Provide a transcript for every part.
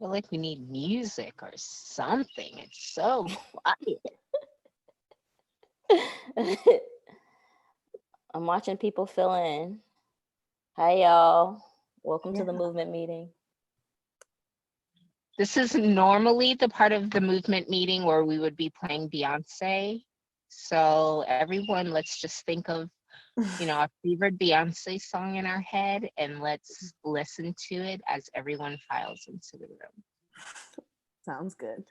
feel like we need music or something. It's so quiet. I'm watching people fill in. Hi, y'all. Welcome to the Yeah. movement meeting. This is normally the part of the movement meeting where we would be playing Beyonce. So everyone, let's just think of, our favorite Beyonce song in our head, and let's listen to it as everyone files into the room. Sounds good.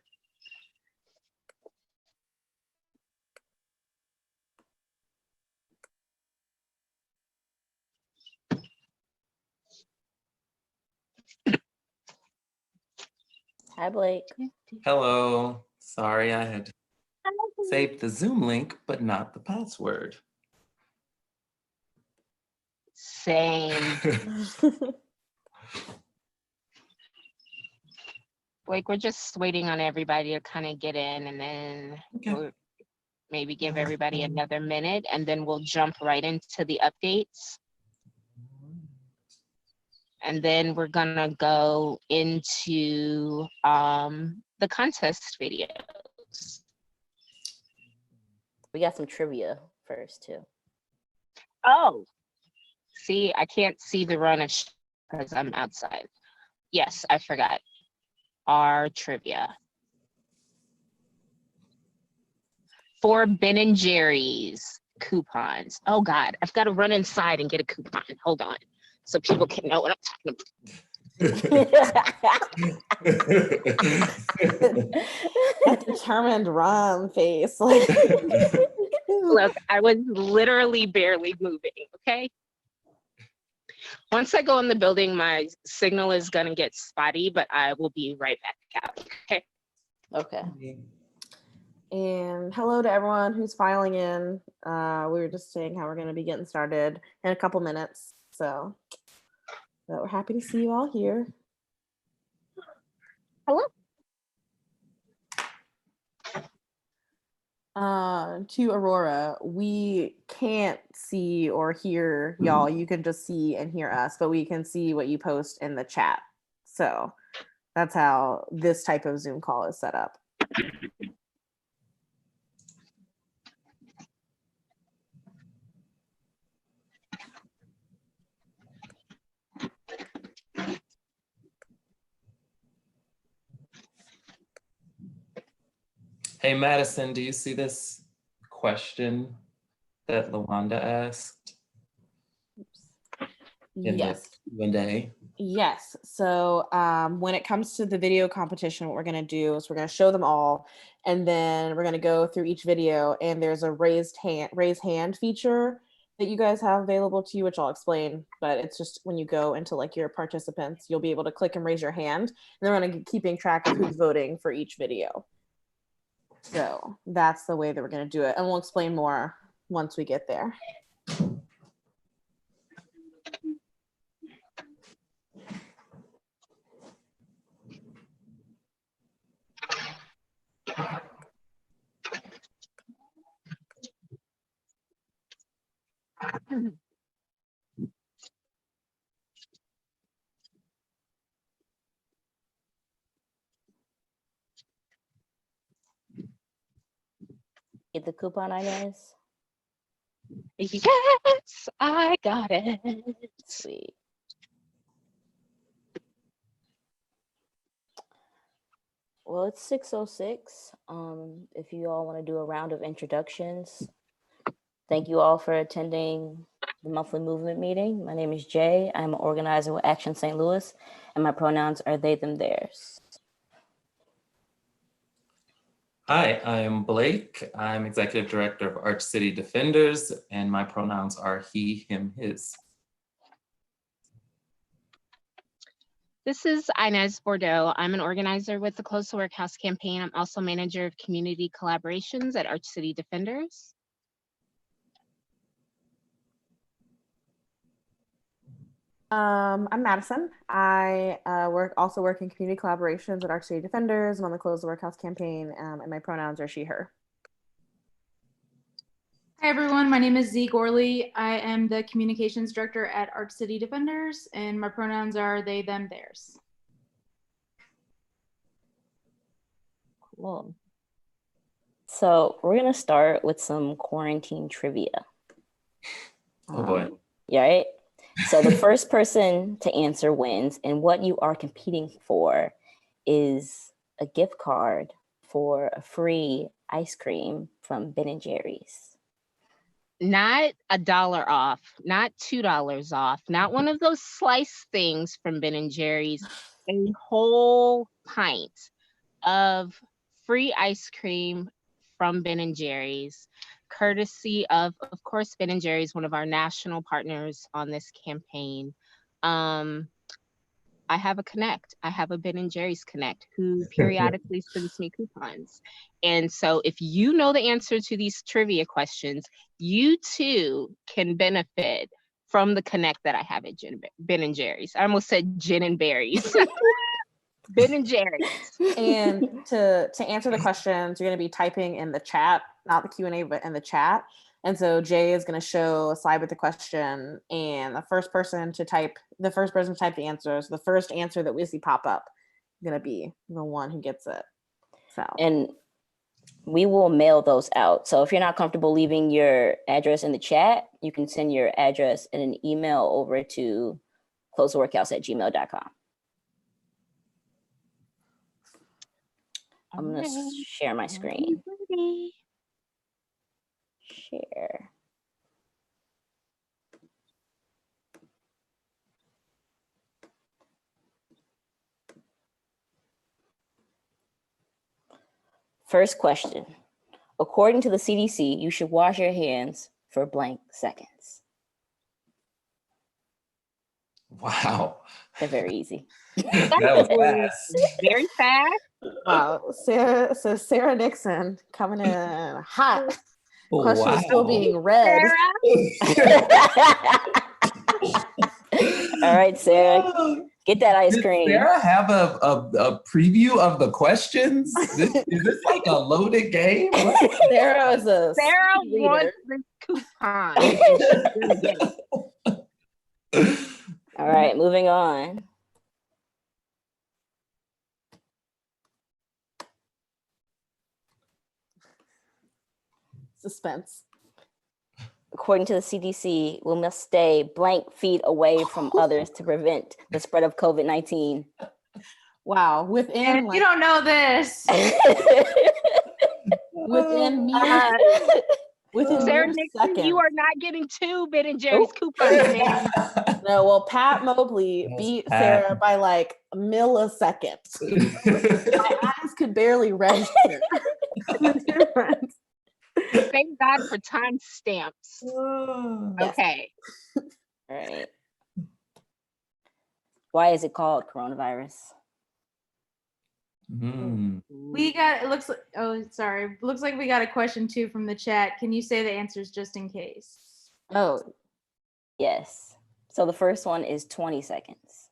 Hi, Blake. Hello. Sorry, I had saved the Zoom link, but not the password. Same. Like, we're just waiting on everybody to kind of get in, and then we'll maybe give everybody another minute, and then we'll jump right into the updates. And then we're gonna go into the contest videos. We got some trivia first, too. Oh, see, I can't see the run of because I'm outside. Yes, I forgot. Our trivia. For Ben and Jerry's coupons. Oh God, I've got to run inside and get a coupon. Hold on, so people can know what I'm talking That determined run face. Like, Look, I was literally barely moving, okay? Once I go in the building, my signal is gonna get spotty, but I will be right back out, okay? Okay. and hello to everyone who's filing in. We were just saying how we're going to be getting started in a couple minutes. So we're happy to see you all here. Hello. To Aurora, we can't see or hear y'all. You can just see and hear us, but we can see what you post in the chat. So that's how this type of Zoom call is set up. Hey, Madison, do you see this question that Lawanda asked in Yes. the Q&A? Yes. So when it comes to the video competition, what we're going to do is we're going to show them all, and then we're going to go through each video, and there's a raise hand feature that you guys have available to you, which I'll explain, but it's just when you go into like your participants, you'll be able to click and raise your hand, and they're going to be keeping track of who's voting for each video. So that's the way that we're going to do it, and we'll explain more once we get there. Get the coupon, Inez? Yes, I got it. Sweet. Well, it's 6:06. If you all want to do a round of introductions, thank you all for attending the monthly movement meeting. My name is Jay. I'm an organizer with Action St. Louis, and my pronouns are they, them, theirs. Hi, I'm Blake. I'm Executive Director of Arch City Defenders, and my pronouns are he, him, his. This is Inez Bordeaux. I'm an organizer with the Close to Workhouse campaign. I'm also manager of community collaborations at Arch City Defenders. I'm Madison. I also work in community collaborations at Arch City Defenders. I'm on the Close the Workhouse campaign, and my pronouns are she, her. Hi everyone, my name is Z Gorley. I am the communications director at Arch City Defenders, and my pronouns are they, them, theirs. Cool. So we're gonna start with some quarantine trivia. Oh boy. Yeah, right? So the first person to answer wins, and what you are competing for is a gift card for a free ice cream from Ben and Jerry's. Not $1 off, not $2 off, not one of those slice things from Ben and Jerry's. A whole pint of free ice cream from Ben and Jerry's, courtesy of course, Ben and Jerry's, one of our national partners on this campaign. I have a connect. I have a Ben and Jerry's connect who periodically sends me coupons. And so if you know the answer to these trivia questions, you too can benefit from the connect that I have at Ben and Jerry's. I almost said gin and berries. Ben and Jerry's. And to answer the questions, you're going to be typing in the chat, not the Q&A, but in the chat. And so Jay is going to show a slide with the question, and the first person to type the answers, the first answer that we see pop up is going to be the one who gets it. So, And we will mail those out. So if you're not comfortable leaving your address in the chat, you can send your address in an email over to closeworkhouse@gmail.com. I'm going to share my screen. Share. First question. According to the CDC, you should wash your hands for blank seconds. Wow. They're very easy. That was fast. Very fast. wow, Sarah Nixon coming in hot. Question Wow. still being read. All right, Sarah, get that ice Did cream. Sarah have a preview of the questions? Is this like a loaded game? Sarah is a Sarah speed wants reader. the coupon. And she's gonna get it. All right, moving on. Suspense. According to the CDC, we must stay blank feet away from others to prevent the spread of COVID-19. Wow, within You don't know this. within Sarah mere Nixon, seconds. you are not getting 2 Ben and Jerry's coupons, man. No, well, Pat Mobley Yes, beat Pat. Sarah by like milliseconds. My eyes could barely register the difference. Thank God for time stamps. Okay. All right. Why is it called coronavirus? We got, it looks like, oh, sorry. Looks like we got a question too from the chat. Can you say the answers just in case? Oh, Yes. So the first one is 20 seconds.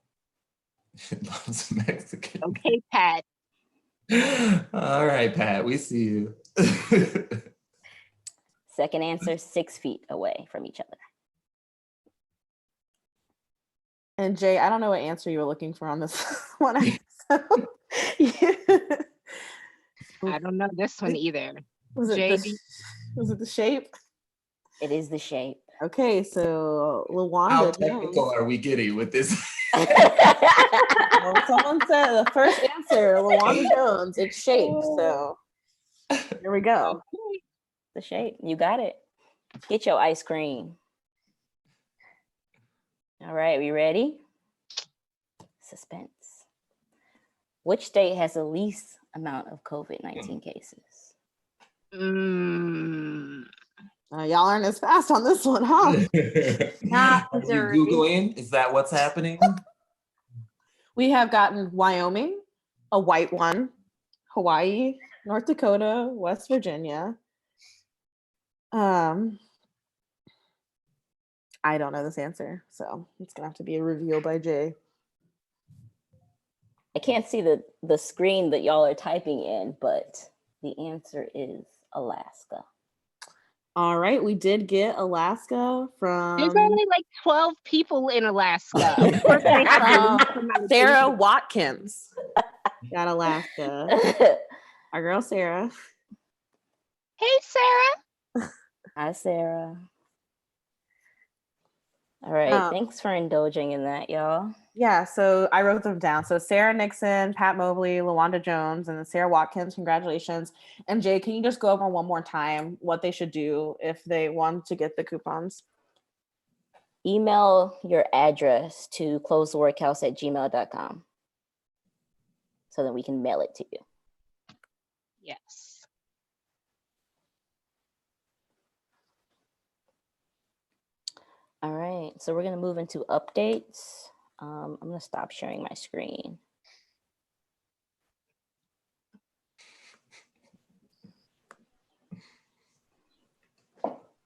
She loves Mexican. Okay, Pat. All right, Pat, we see you. Second answer, 6 feet away from each other. and Jay, I don't know what answer you were looking for on this one. I don't know this one either. Was it JD. the shape? It is the shape. Okay, so How LaWanda technical Jones. are we getting with this? Well, someone said the first answer, LaWanda Jones. It's shaped, so here we go. The shape. You got it. Get your ice cream. All right, we ready? Suspense. Which state has the least amount of COVID-19 cases? Y'all aren't as fast on this one, huh? Not Are you Missouri. Googling? Is that what's happening? We have gotten Wyoming, a white one, Hawaii, North Dakota, West Virginia. I don't know this answer, so it's gonna have to be a reveal by Jay. I can't see the screen that y'all are typing in, but the answer is Alaska. All right, we did get Alaska There's from only like 12 people in Alaska. Of course, they have the least amount of Sarah cases. Watkins. Got Alaska. Our girl Sarah. Hey, Sarah. Hi, Sarah. All right. Um, Thanks for indulging in that, y'all. Yeah, so I wrote them down. So Sarah Nixon, Pat Mobley, LaWanda Jones, and then Sarah Watkins, congratulations. And Jay, can you just go over one more time what they should do if they want to get the coupons? Email your address to closetheworkhouse@gmail.com so that we can mail it to you. Yes. All right, so we're gonna move into updates. I'm gonna stop sharing my screen.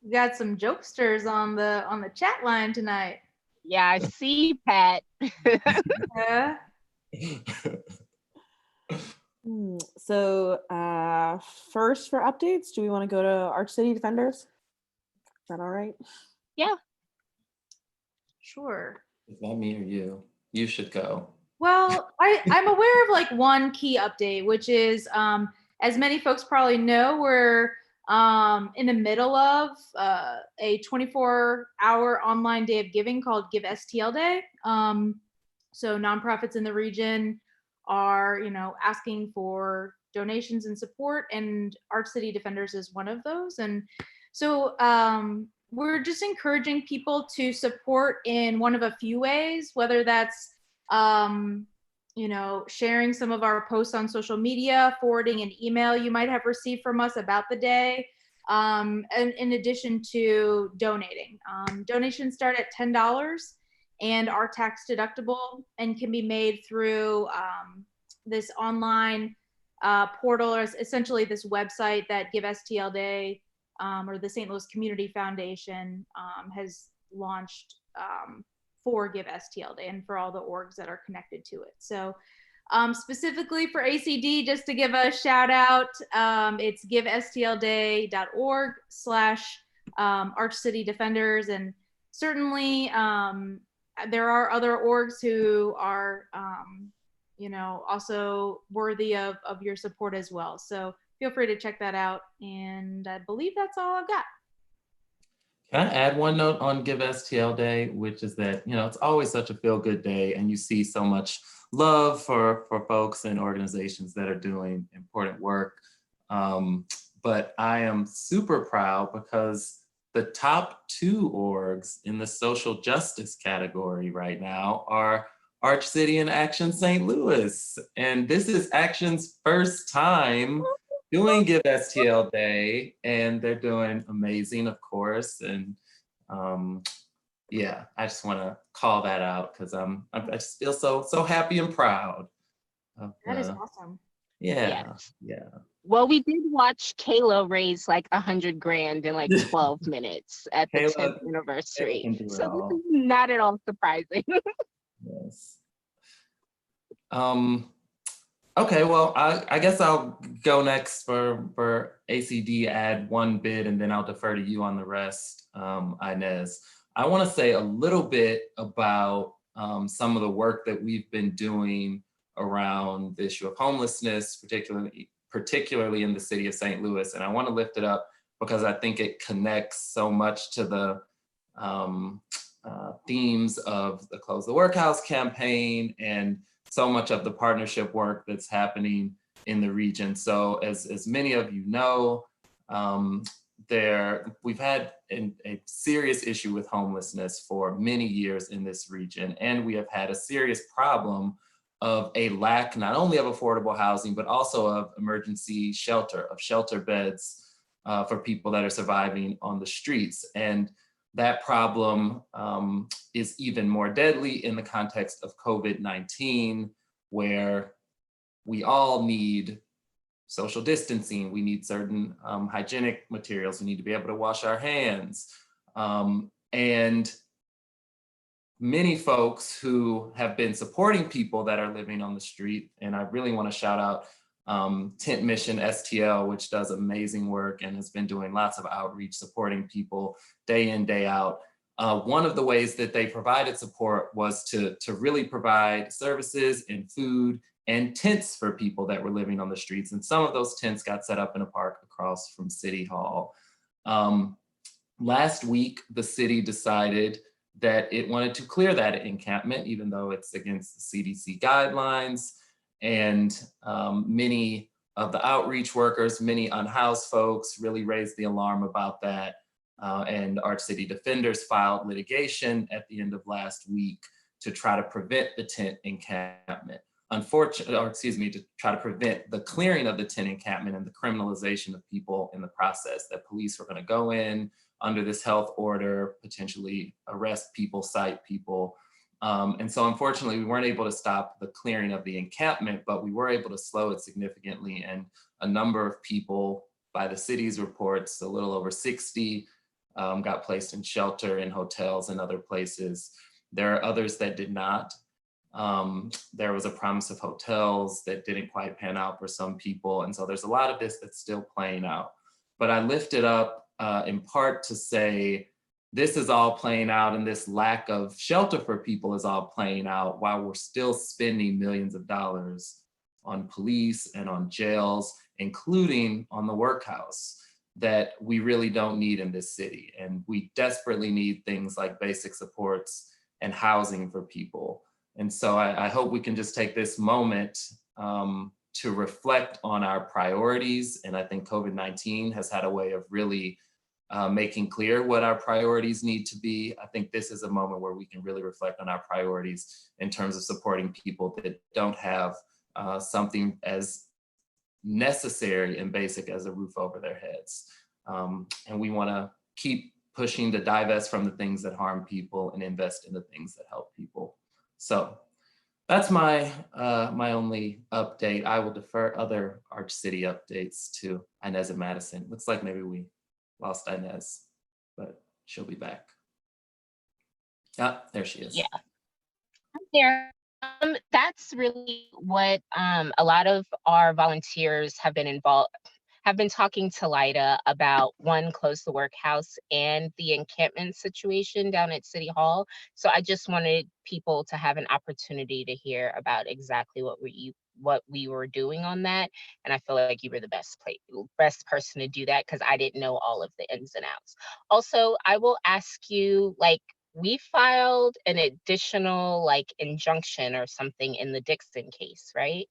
We got some jokesters on the chat line tonight. Yeah, I see, Pat. Yeah. So first for updates, do we want to go to Arch City Defenders? Is that all right? Yeah. Sure. Is that me or you? You should go. Well, I'm aware of like one key update, which is as many folks probably know, we're in the middle of a 24-hour online day of giving called Give STL Day. So nonprofits in the region are, asking for donations and support, and Arch City Defenders is one of those. And so we're just encouraging people to support in one of a few ways, whether that's sharing some of our posts on social media, forwarding an email you might have received from us about the day, and in addition to donating. Donations start at $10 and are tax deductible and can be made through this online portal, or essentially this website that Give STL Day or the St. Louis Community Foundation has launched for Give STL Day and for all the orgs that are connected to it. So specifically for ACD, just to give a shout out, it's givestlday.org/Arch City Defenders. And certainly there are other orgs who are, also worthy of your support as well. So feel free to check that out. And I believe that's all I've got. Can I add one note on Give STL Day, which is that, it's always such a feel-good day and you see so much love for folks and organizations that are doing important work. But I am super proud because the top 2 orgs in the social justice category right now are Arch City and Action St. Louis. And this is Action's first time doing Give STL Day, and they're doing amazing, of course. And yeah, I just want to call that out because I just feel so happy and proud. That is awesome. Yeah, Yes. yeah. Well, we did watch Kayla raise like $100,000 in like 12 minutes at the Kayla- 10th anniversary. can do it So all. this is not at all surprising. Yes. Okay, well, I guess I'll go next for ACD, add one bit, and then I'll defer to you on the rest, Inez. I want to say a little bit about some of the work that we've been doing around the issue of homelessness, particularly in the city of St. Louis. And I want to lift it up because I think it connects so much to the themes of the Close the Workhouse campaign and so much of the partnership work that's happening in the region. So as many of you know, we've had a serious issue with homelessness for many years in this region, and we have had a serious problem of a lack not only of affordable housing, but also of emergency shelter beds for people that are surviving on the streets. And that problem is even more deadly in the context of COVID-19, where we all need social distancing. We need certain hygienic materials. We need to be able to wash our hands. And many folks who have been supporting people that are living on the street, and I really want to shout out Tent Mission STL, which does amazing work and has been doing lots of outreach, supporting people day in, day out. One of the ways that they provided support was to really provide services and food and tents for people that were living on the streets. And some of those tents got set up in a park across from City Hall. Last week, the city decided that it wanted to clear that encampment, even though it's against the CDC guidelines. And many of the outreach workers, many unhoused folks really raised the alarm about that. And our city defenders filed litigation at the end of last week to try to prevent the tent encampment. To try to prevent the clearing of the tent encampment and the criminalization of people in the process, that police were going to go in under this health order, potentially arrest people, cite people. And so unfortunately, we weren't able to stop the clearing of the encampment, but we were able to slow it significantly. And a number of people, by the city's reports, a little over 60, got placed in shelter in hotels and other places. There are others that did not. There was a promise of hotels that didn't quite pan out for some people. And so there's a lot of this that's still playing out. But I lift it up in part to say, this is all playing out, and this lack of shelter for people is all playing out while we're still spending millions of dollars on police and on jails, including on the workhouse, that we really don't need in this city. And we desperately need things like basic supports and housing for people. And so I hope we can just take this moment to reflect on our priorities. And I think COVID-19 has had a way of really making clear what our priorities need to be. I think this is a moment where we can really reflect on our priorities in terms of supporting people that don't have something as necessary and basic as a roof over their heads. And we want to keep pushing to divest from the things that harm people and invest in the things that help people. So that's my my only update. I will defer other Arch City updates to Inez and Madison. Looks like maybe we lost Inez, but she'll be back. Ah, there she is. Yeah, I'm there. That's really what a lot of our volunteers have been talking to Lida about. One, close the workhouse and the encampment situation down at City Hall. So I just wanted people to have an opportunity to hear about exactly what we were doing on that. And I feel like you were the best person to do that, because I didn't know all of the ins and outs. Also, I will ask you, like, we filed an additional like injunction or something in the Dixon case, right?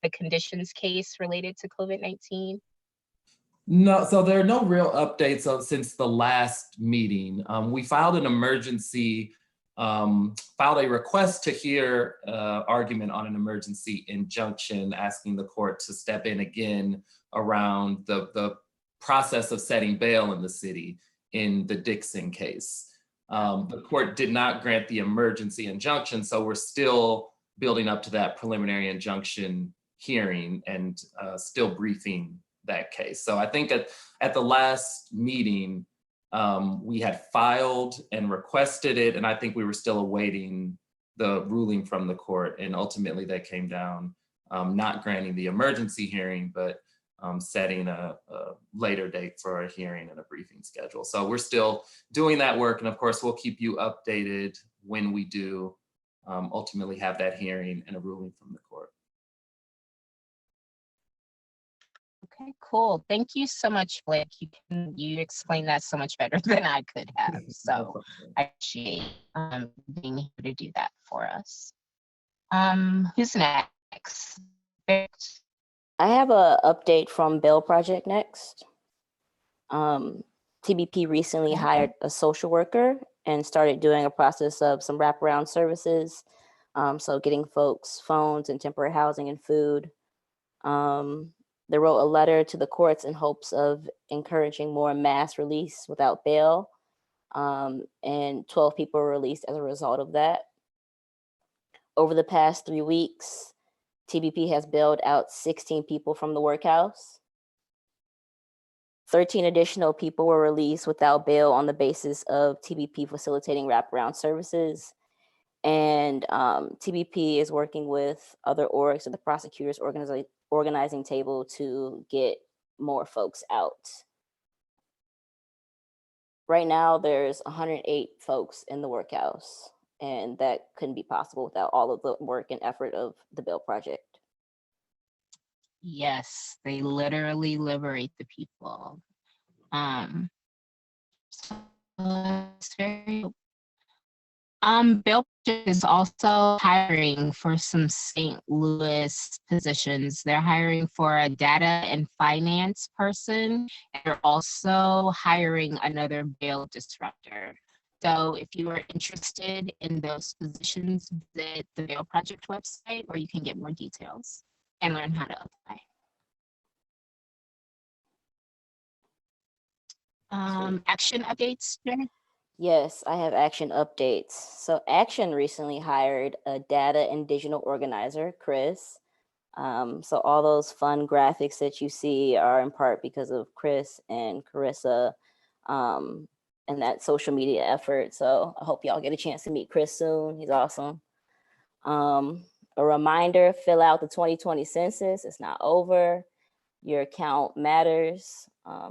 The conditions case related to COVID-19. No, so there are no real updates since the last meeting. We filed an emergency, filed a request to hear argument on an emergency injunction, asking the court to step in again around the process of setting bail in the city in the Dixon case. The court did not grant the emergency injunction, so we're still building up to that preliminary injunction hearing and still briefing that case. So I think at the last meeting, we had filed and requested it, and I think we were still awaiting the ruling from the court, and ultimately that came down not granting the emergency hearing, but setting a later date for a hearing and a briefing schedule. So we're still doing that work, and of course we'll keep you updated when we do ultimately have that hearing and a ruling from the court. Okay, cool. Thank you so much, Blake. You explained that so much better than I could have. So I appreciate being here to do that for us. Who's next? I have a update from Bill Project next. TBP recently hired a social worker and started doing a process of some wraparound services. So getting folks phones and temporary housing and food. They wrote a letter to the courts in hopes of encouraging more mass release without bail. And 12 people were released as a result of that. Over the past 3 weeks, TBP has bailed out 16 people from the workhouse. 13 additional people were released without bail on the basis of TBP facilitating wraparound services. And TBP is working with other orgs at the prosecutor's organizing table to get more folks out. Right now, there's 108 folks in the workhouse, and that couldn't be possible without all of the work and effort of the Bill Project. Yes, they literally liberate the people. So it's very Bill is also hiring for some St. Louis positions. They're hiring for a data and finance person, and they're also hiring another bail disruptor. So if you are interested in those positions, visit the Bail Project website where you can get more details and learn how to apply. Action updates, Jen? Yes, I have Action updates. So Action recently hired a data and digital organizer, Chris. So all those fun graphics that you see are in part because of Chris and Carissa um, and that social media effort. So I hope y'all get a chance to meet Chris soon. He's awesome. A reminder, fill out the 2020 census. It's not over. Your account matters,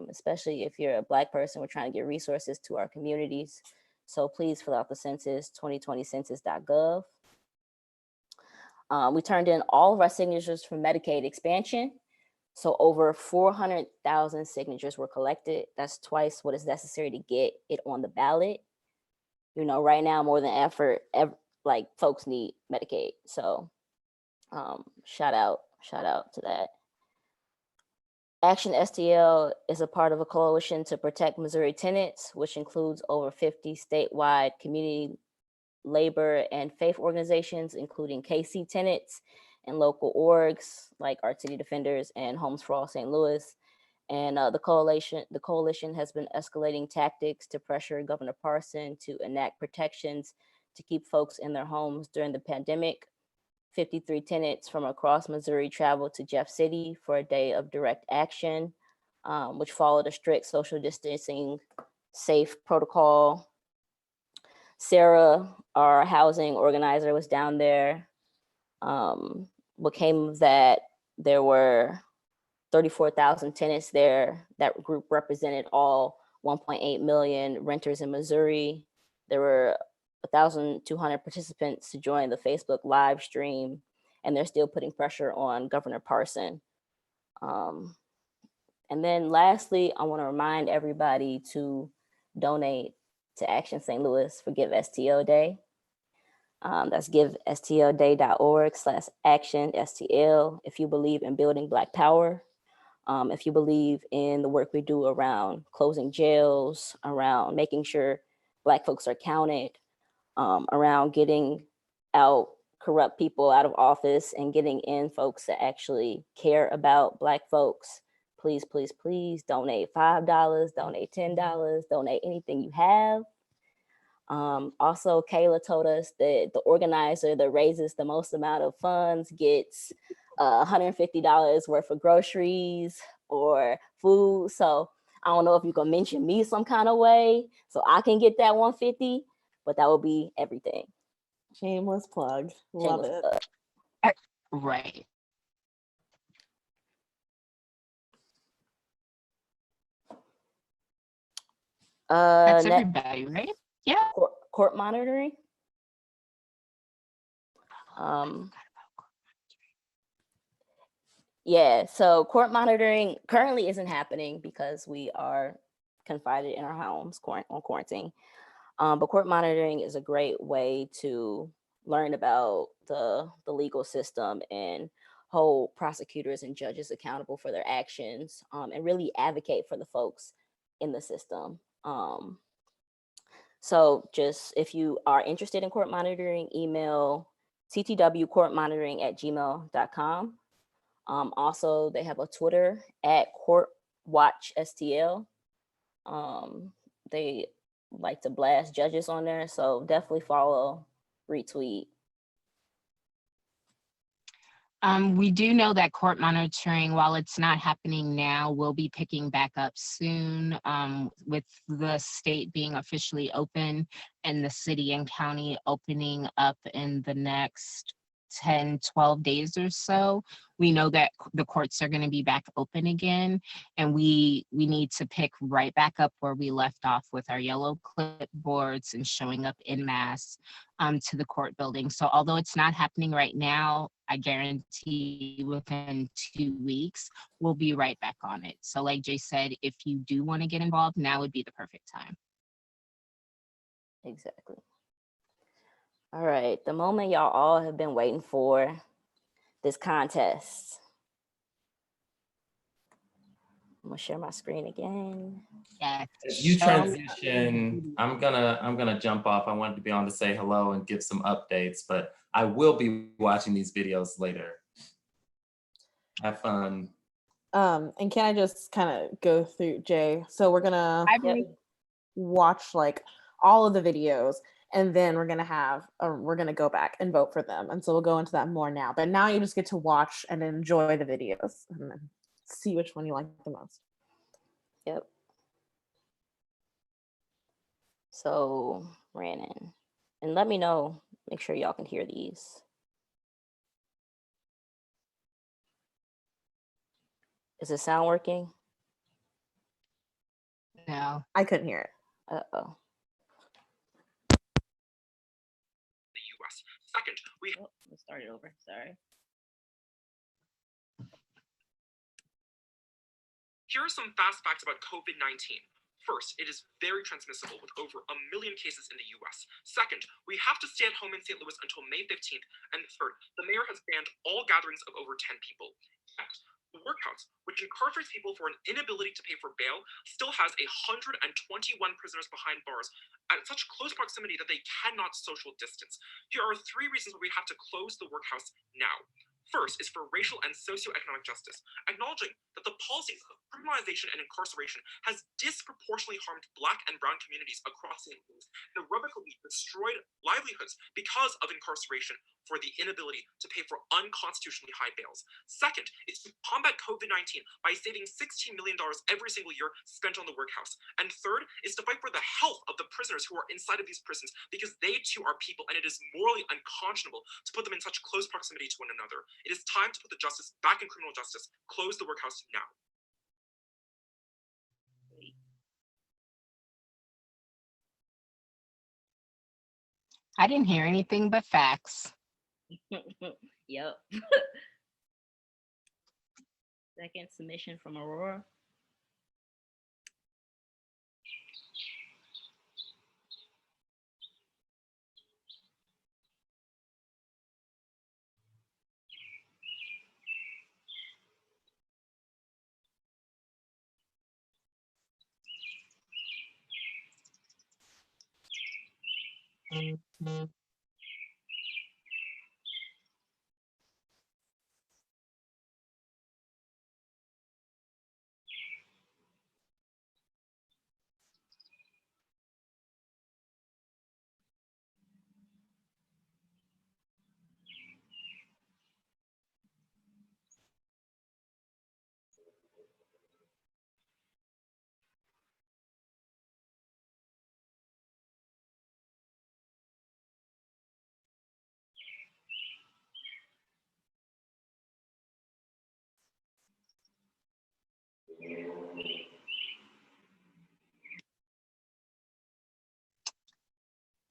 especially if you're a Black person. We're trying to get resources to our communities. So please fill out the census, 2020census.gov. We turned in all of our signatures for Medicaid expansion. So over 400,000 signatures were collected. That's twice what is necessary to get it on the ballot. You know, right now more than ever, like folks need Medicaid. So shout out to that. Action STL is a part of a coalition to protect Missouri tenants, which includes over 50 statewide community labor and faith organizations, including KC tenants and local orgs like Art City Defenders and Homes for All St. Louis. And the coalition has been escalating tactics to pressure Governor Parson to enact protections to keep folks in their homes during the pandemic. 53 tenants from across Missouri traveled to Jeff City for a day of direct action, which followed a strict social distancing, safe protocol. Sarah, our housing organizer, was down there. What came of that, there were 34,000 tenants there. That group represented all 1.8 million renters in Missouri. There were 1,200 participants to join the Facebook live stream, and they're still putting pressure on Governor Parson. And then lastly, I want to remind everybody to donate to Action St. Louis for Give STL Day. That's givestlday.org/action STL if you believe in building Black power. If you believe in the work we do around closing jails, around making sure Black folks are counted, around getting out corrupt people out of office and getting in folks that actually care about Black folks, please, please, please donate $5, donate $10, donate anything you have. Also, Kayla told us that the organizer that raises the most amount of funds gets $150 worth of groceries or food. So I don't know if you can mention me some kind of way so I can get that 150, but that would be everything. Shameless plug. Love Shameless it. plug. Right. That's everybody, right? Yeah. Court monitoring. Yeah, so court monitoring currently isn't happening because we are confined in our homes on quarantine. But court monitoring is a great way to learn about the legal system and hold prosecutors and judges accountable for their actions, and really advocate for the folks in the system. So just if you are interested in court monitoring, email ttwcourtmonitoring@gmail.com. Also, they have a Twitter @CourtWatchSTL. They like to blast judges on there, so definitely follow, retweet. We do know that court monitoring, while it's not happening now, will be picking back up soon, with the state being officially open and the city and county opening up in the next 10, 12 days or so, we know that the courts are going to be back open again, and we need to pick right back up where we left off with our yellow clipboards and showing up in mass to the court building. So although it's not happening right now, I guarantee within 2 weeks, we'll be right back on it. So like Jay said, if you do want to get involved, now would be the perfect time. Exactly. All right, the moment y'all all have been waiting for, this contest. I'm gonna share my screen again. Yes. As you show- transition, I'm gonna jump off. I wanted to be on to say hello and give some updates, but I will be watching these videos later. Have fun. And can I just kind of go through, Jay? So we're gonna Yep. watch like all of the videos, and then we're gonna go back and vote for them. And so we'll go into that more now. But now you just get to watch and enjoy the videos and then see which one you like the most. Yep. So ran in. And let me know, make sure y'all can hear these. Is the sound working? No. I couldn't hear it. Uh-oh. The US. Second, Let's start it over. Sorry. here are some fast facts about COVID-19. First, it is very transmissible with over 1 million cases in the US. Second, we have to stay at home in St. Louis until May 15th. And third, the mayor has banned all gatherings of over 10 people. Next, the Workhouse, which incarcerates people for an inability to pay for bail, still has 121 prisoners behind bars at such close proximity that they cannot social distance. Here are 3 reasons why we have to close the Workhouse now. First is for racial and socioeconomic justice, acknowledging that the policies of criminalization and incarceration has disproportionately harmed Black and Brown communities across St. Louis and irrevocably destroyed livelihoods because of incarceration for the inability to pay for unconstitutionally high bails. Second is to combat COVID-19 by saving $16 million every single year spent on the Workhouse. And third is to fight for the health of the prisoners who are inside of these prisons, because they too are people and it is morally unconscionable to put them in such close proximity to one another. It is time to put the justice back in criminal justice. Close the Workhouse now. I didn't hear anything but facts. Yep. Second submission from Aurora.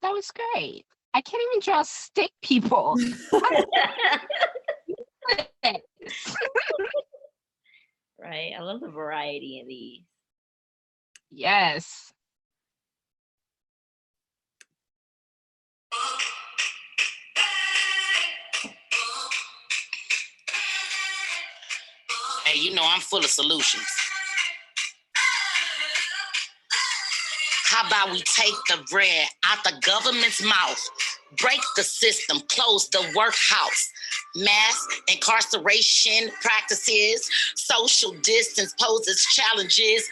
That was great. I can't even draw stick people. Right. I love the variety in these. Yes. Hey, you know I'm full of solutions. How about we take the bread out the government's mouth, break the system, close the workhouse, mass incarceration practices, social distance poses challenges,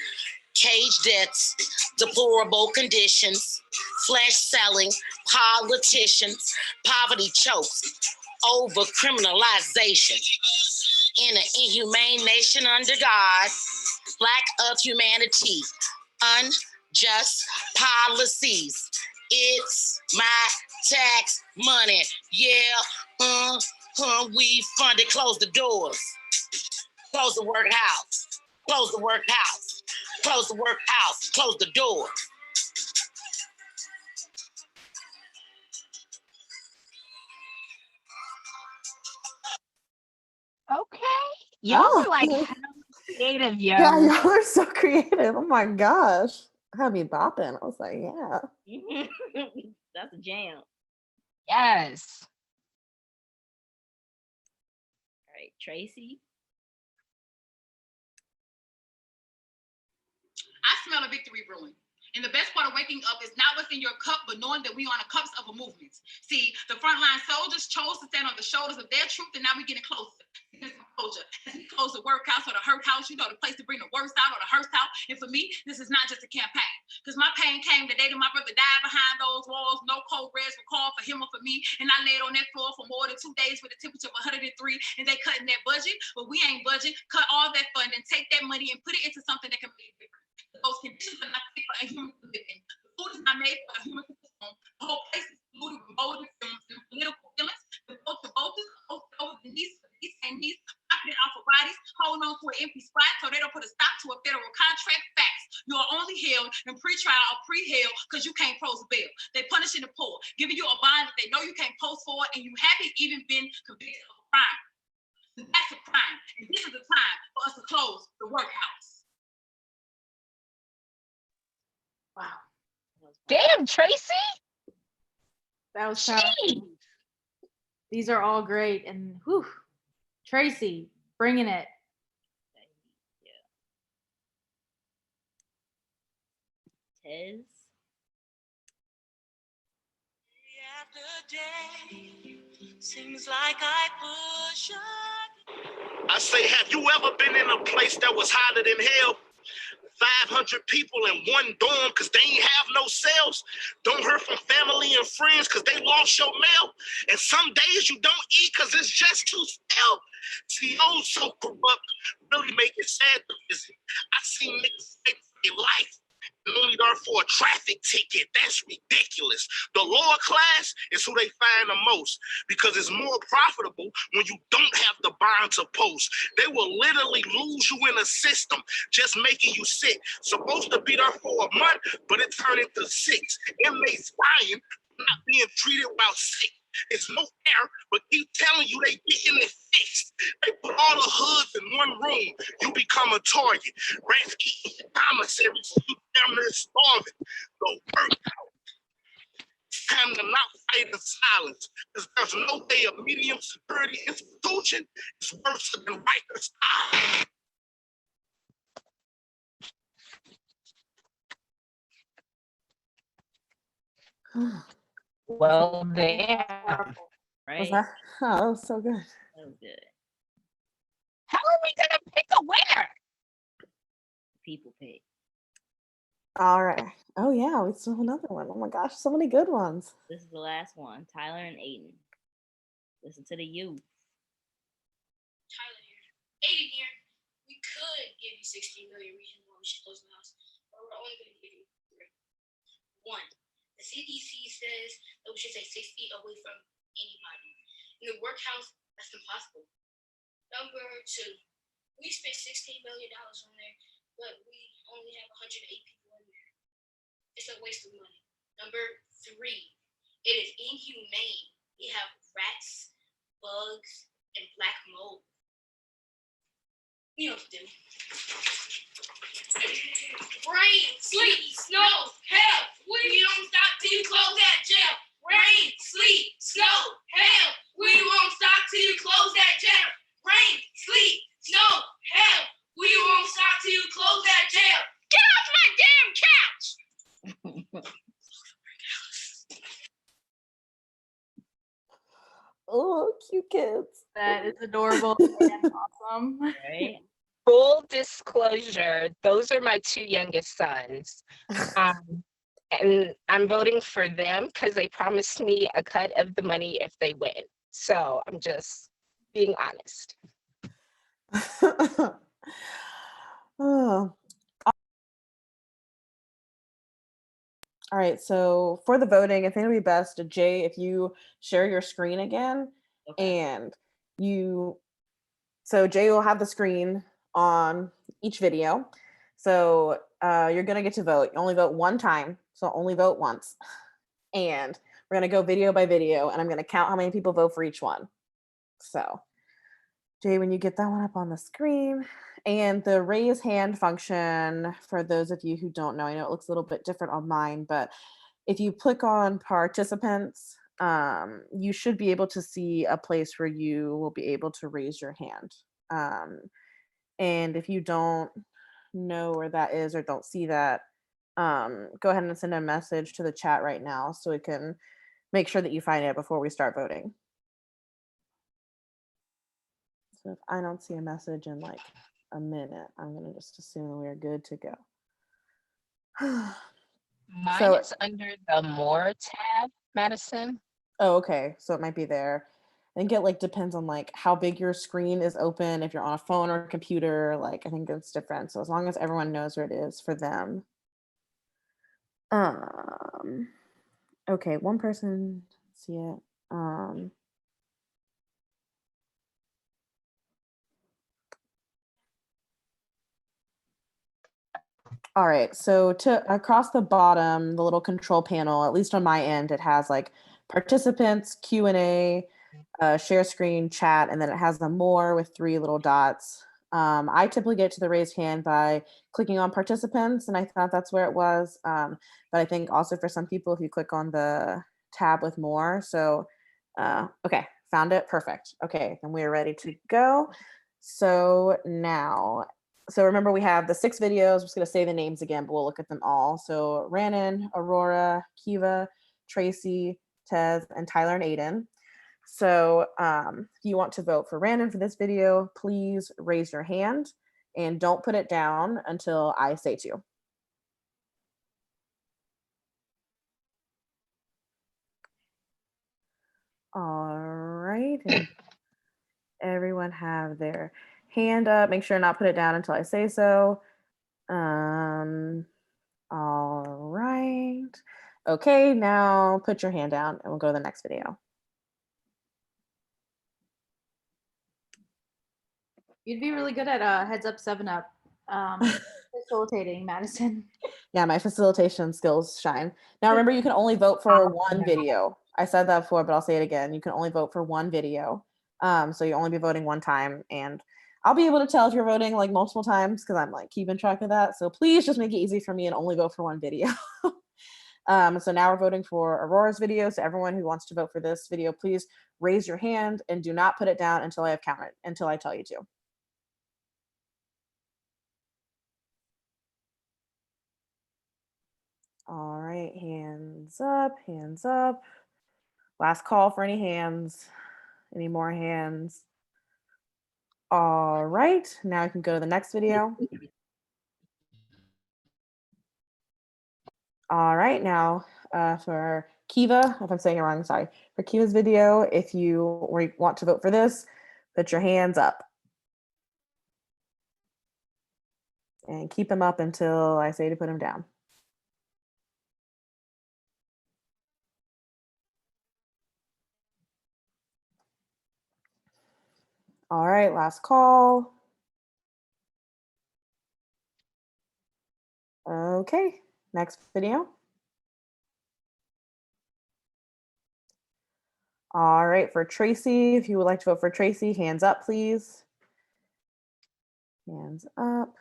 cage deaths, deplorable conditions, flesh selling, politicians, poverty chokes, over criminalization. In an inhumane nation under God, lack of humanity, unjust policies. It's my tax money. Yeah, we funded. Close the doors. Close the workhouse. Close the workhouse. Close the workhouse. Close the door. Okay. Y'all Oh. are like hella creative, yo. Yeah, y'all are so creative. Oh my gosh. Had me bopping. I was like, yeah. That's a jam. Yes. All right, Tracy. I smell a victory brewing. And the best part of waking up is not what's in your cup, but knowing that we on the cups of a movement. See, the frontline soldiers chose to stand on the shoulders of their truth, and now we're getting closer. Closure. As we close the workhouse or the hurt house, you know, the place to bring the worst out or the hearse out. And for me, this is not just a campaign. Because my pain came the day that my brother died behind those walls. No cold reds were called for him or for me. And I laid on that floor for more than 2 days with a temperature of 103. And they cutting that budget, but we ain't budget. Cut all that funding, take that money and put it into something that can make a difference. Those conditions are not fit for a human to live in. The food is not made for a human to consume. The whole place is polluted with mold and films and political feelings. The votes over the knees, knocking it off of bodies, holding on to an empty spot so they don't put a stop to a federal contract. Facts. You are only held in pre-trial or pre-held because you can't post bail. They punishing the poor, giving you a bond that they know you can't post for, and you haven't even been convicted of a crime. That's a crime, and this is the time for us to close the workhouse. Wow. Damn, Tracy. That was powerful. Jeez. These are all great. And whew, Tracy, bringing it. Tez. Seems like I push. I say, have you ever been in a place that was hotter than hell? 500 people in one dorm because they ain't have no cells. Don't hear from family and friends because they lost your mail. And some days you don't eat because it's just too stale. CEOs so corrupt, really make it sad to visit. I seen niggas fight for their life and only there for a traffic ticket. That's ridiculous. The lower class is who they find the most because it's more profitable when you don't have the bond to post. They will literally lose you in a system, just making you sick. Supposed to be there for a month, but it turned into 6. Inmates dying, not being treated while sick. It's no air, but keep telling you they getting it fixed. They put all the hoods in one room. You become a target. Rats eating the commissary, so you damn near starving. Go work out. It's time to not fight in silence, because there's no way a medium security institution is worse than Rikers Island. Well, damn. Powerful. Right? Was that? Oh, that was so good. That was good. How are we gonna pick a winner? People pick. All right. Oh yeah, we still have another one. Oh my gosh, so many good ones. This is the last one. Tyler and Aiden. Listen to the youth. Tyler here. Aiden here. We could give you 16 million reasons why we should close the house, but we're only going to give you 3. 1. The CDC says that we should stay 6 feet away from anybody. In the workhouse, that's impossible. Number 2. We spent $16 million on there, but we only have 108 people in there. It's a waste of money. Number 3. It is inhumane. We have rats, bugs, and black mold. You know what to do. Rain, sleet, snow, hail. We don't stop till you close that jail. Rain, sleet, snow, hail. We won't stop till you close that jail. Rain, sleet, snow, hail. We won't stop till you close that jail. Get off my damn couch! Oh, cute kids. That is adorable and awesome. Right? Full disclosure, those are my 2 youngest sons. And I'm voting for them because they promised me a cut of the money if they win. So I'm just being honest. Oh. All right, so for the voting, I think it'll be best, Jay, if you share your screen again, and so Jay will have the screen on each video. So you're gonna get to vote. You only vote one time, so only vote once. And we're gonna go video by video, and I'm gonna count how many people vote for each one. So Jay, when you get that one up on the screen, and the raise hand function, for those of you who don't know, I know it looks a little bit different on mine, but if you click on participants, you should be able to see a place where you will be able to raise your hand. And if you don't know where that is or don't see that, go ahead and send a message to the chat right now so we can make sure that you find it before we start voting. So if I don't see a message in like a minute, I'm gonna just assume we're good to go. Mine is under the More tab, Madison. Oh, okay. So it might be there. I think it like depends on like how big your screen is open. If you're on a phone or a computer, like I think it's different. So as long as everyone knows where it is for them. Okay, one person see it. All right, so to across the bottom, the little control panel, at least on my end, it has like participants, Q&A, share screen, chat, and then it has the more with 3 little dots. I typically get to the raise hand by clicking on participants, and I thought that's where it was. But I think also for some people, if you click on the tab with more, so okay, found it, perfect. Okay, then we're ready to go. So now, so remember we have the 6 videos. I'm just gonna say the names again, but we'll look at them all. So Rhiannon, Aurora, Kiva, Tracy, Tez, and Tyler and Aiden. So if you want to vote for Rhiannon for this video, please raise your hand and don't put it down until I say to. All right. Everyone have their hand up. Make sure not put it down until I say so. All right. Okay, now put your hand down and we'll go to the next video. You'd be really good at heads up 7-Up facilitating, Madison. Yeah, my facilitation skills shine. Now remember, you can only vote for one video. I said that before, but I'll say it again. You can only vote for one video. So you only be voting one time, and I'll be able to tell if you're voting like multiple times because I'm like keeping track of that. So please just make it easy for me and only vote for one video. So now we're voting for Aurora's video. So everyone who wants to vote for this video, please raise your hand and do not put it down until I have counted, until I tell you to. All right, hands up, hands up. Last call for any hands. Any more hands? All right, now I can go to the next video. All right, now for Kiva, if I'm saying it wrong, sorry. For Kiva's video, if you want to vote for this, put your hands up. And keep them up until I say to put them down. All right, last call. Okay, next video. All right, for Tracy, if you would like to vote for Tracy, hands up, please. Hands up.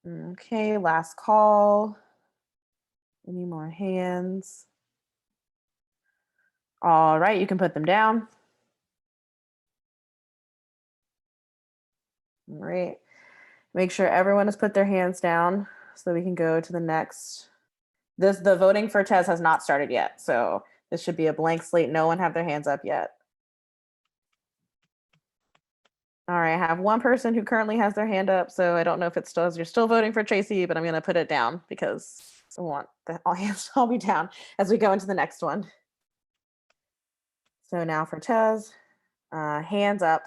Okay, last call. Any more hands? All right, you can put them down. All right. Make sure everyone has put their hands down so we can go to the next. The voting for Tez has not started yet, so this should be a blank slate. No one have their hands up yet. All right, I have one person who currently has their hand up, so I don't know if it's still, you're still voting for Tracy, but I'm gonna put it down because I want all hands to all be down as we go into the next one. So now for Tez, hands up.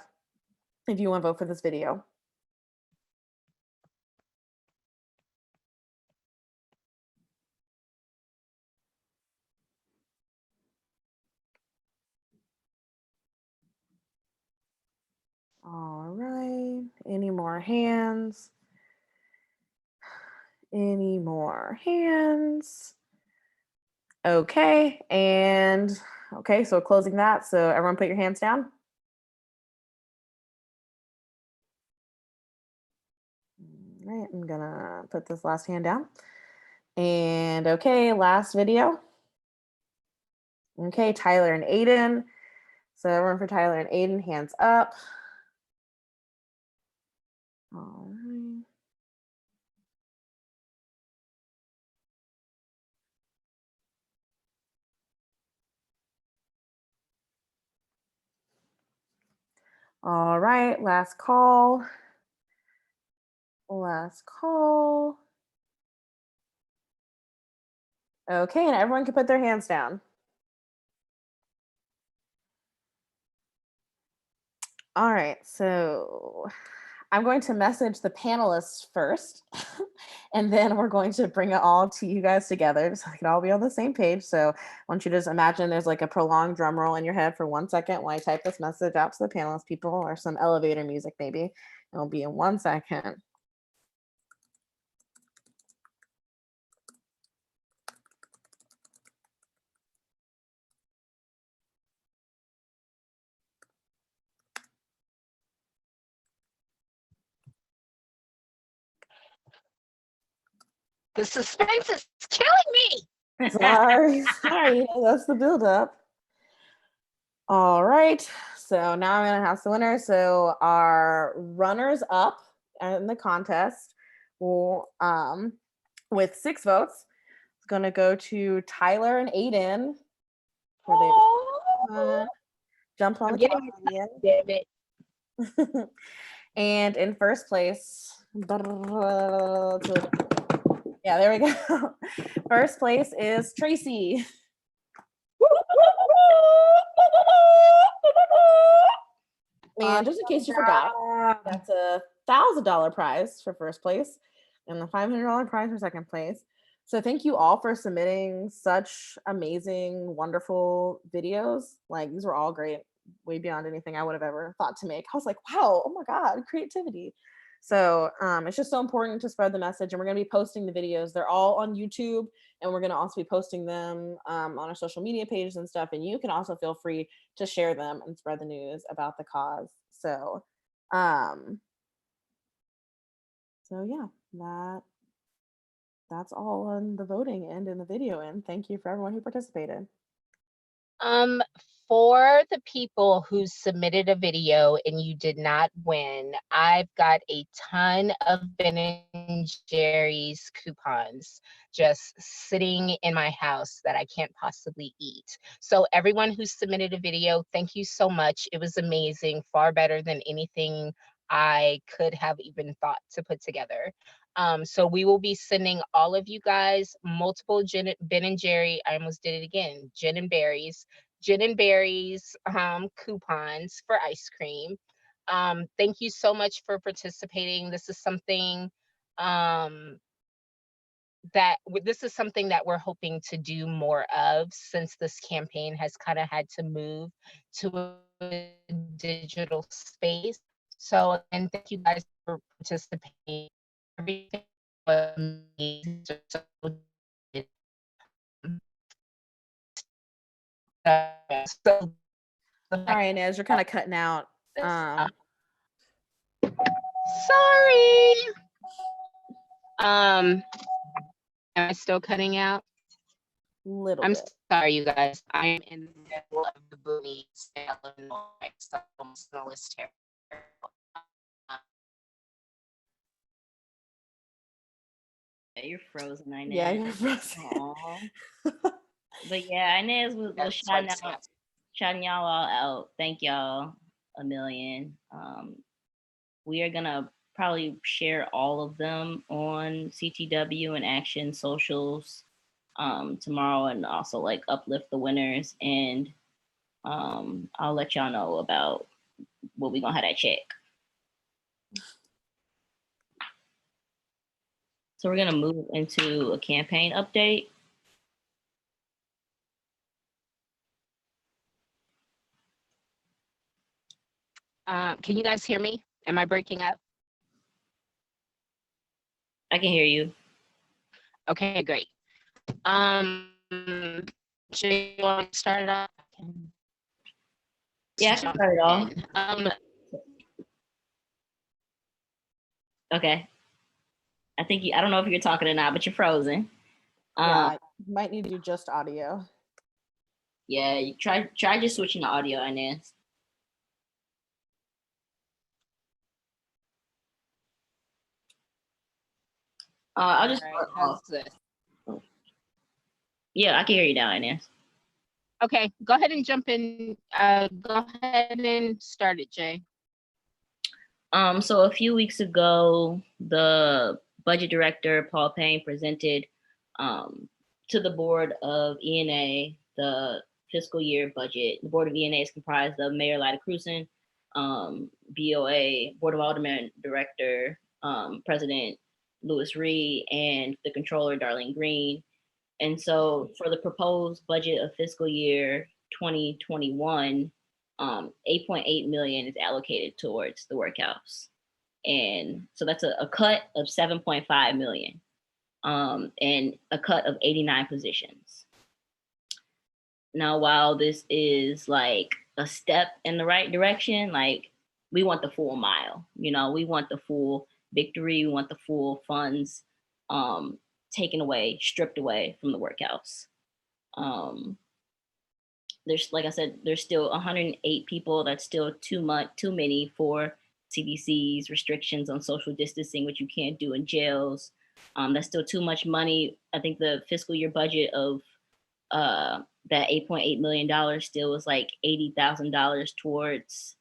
if you want to vote for this video. All right, any more hands? Any more hands? Okay, and okay, so closing that. So everyone put your hands down. All right, I'm gonna put this last hand down. And okay, last video. Okay, Tyler and Aiden. So everyone for Tyler and Aiden, hands up. All right. All right, last call. Last call. Okay, and everyone can put their hands down. All right, so I'm going to message the panelists first, and then we're going to bring it all to you guys together so we can all be on the same page. So I want you to just imagine there's like a prolonged drum roll in your head for 1 second while I type this message out to the panelist people, or some elevator music maybe. It'll be in 1 second. The suspense is killing me. Sorry, sorry, that's the buildup. All right, so now I'm gonna announce the winner. So our runners up in the contest will, with 6 votes, it's gonna go to Tyler and Aiden for their jump on I'm the getting couch excited, damn it. And in first place, yeah, there we go. First place is Tracy. And just in case you forgot, that's $1,000 prize for first place and the $500 prize for second place. So thank you all for submitting such amazing, wonderful videos. Like, these were all great, way beyond anything I would have ever thought to make. I was like, wow, oh my God, creativity. So it's just so important to spread the message, and we're going to be posting the videos. They're all on YouTube, and we're going to also be posting them on our social media pages and stuff. And you can also feel free to share them and spread the news about the cause. So, yeah, that's all on the voting end and the video end. Thank you for everyone who participated. For the people who submitted a video and you did not win, I've got a ton of Ben and Jerry's coupons just sitting in my house that I can't possibly eat. So everyone who submitted a video, thank you so much. It was amazing, far better than anything I could have even thought to put together. So we will be sending all of you guys multiple Ben and Jerry, I almost did it again, Gin and Berries coupons for ice cream. Thank you so much for participating. This is something this is something that we're hoping to do more of, since this campaign has kind of had to move to a digital space. So, and thank you guys for participating. Everything was amazing. So Sorry, Inez, you're kind of cutting out. Sorry. Am I still cutting out? Little I'm bit. sorry, you guys. I'm in the middle of the boonies in Illinois, so snow is terrible. You're frozen, Inez. Yeah, you're frozen. But yeah, Inez was shouting y'all all out. Thank y'all a million. We are gonna probably share all of them on CTW and Action socials tomorrow, and also like uplift the winners. And I'll let y'all know about what we're gonna have that check. So we're gonna move into a campaign update. Can you guys hear me? Am I breaking up? I can hear you. Okay, great. Jay, you want to start it off? Yeah, I can start it off. Okay. I think I don't know if you're talking or not, but you're frozen. Yeah, you might need to do just audio. Yeah, you try just switching the audio, Inez. I'll just start off. Yeah, I can hear you now, Inez. Okay, go ahead and jump in. Go ahead and start it, Jay. So a few weeks ago, the budget director, Paul Payne, presented to the board of ENA the fiscal year budget. The board of ENA is comprised of Mayor Lyda Crewson, BOA, Board of Aldermen Director, President Louis Reed, and the Controller, Darlene Green. And so for the proposed budget of fiscal year 2021, 8.8 million is allocated towards the workhouse. And so that's a cut of 7.5 million, and a cut of 89 positions. Now, while this is like a step in the right direction, like we want the full mile, we want the full victory, we want the full funds taken away, stripped away from the workhouse. There's, like I said, there's still 108 people. That's still too many for CDC's restrictions on social distancing, which you can't do in jails. That's still too much money. I think the fiscal year budget of that $8.8 million still was like $80,000 towards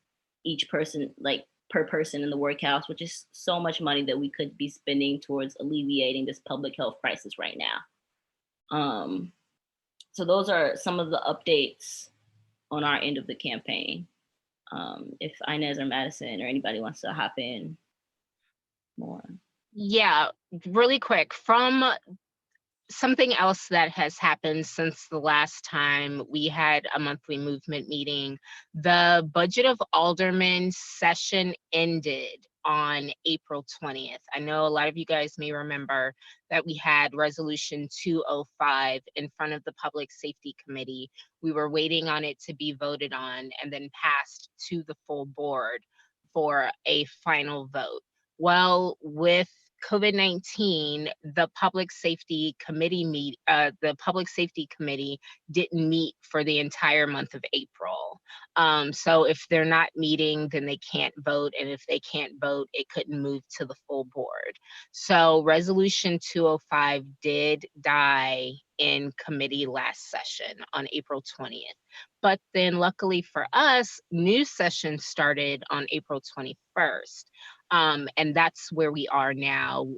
each person, like per person in the workhouse, which is so much money that we could be spending towards alleviating this public health crisis right now. So those are some of the updates on our end of the campaign. If Inez or Madison or anybody wants to hop in more. Yeah, really quick. From something else that has happened since the last time we had a monthly movement meeting, the budget of aldermen session ended on April 20th. I know a lot of you guys may remember that we had resolution 205 in front of the Public Safety Committee. We were waiting on it to be voted on and then passed to the full board for a final vote. Well, with COVID-19, the Public Safety Committee didn't meet for the entire month of April. So if they're not meeting, then they can't vote. And if they can't vote, it couldn't move to the full board. So resolution 205 did die in committee last session on April 20th. But then luckily for us, new session started on April 21st. And that's where we are now.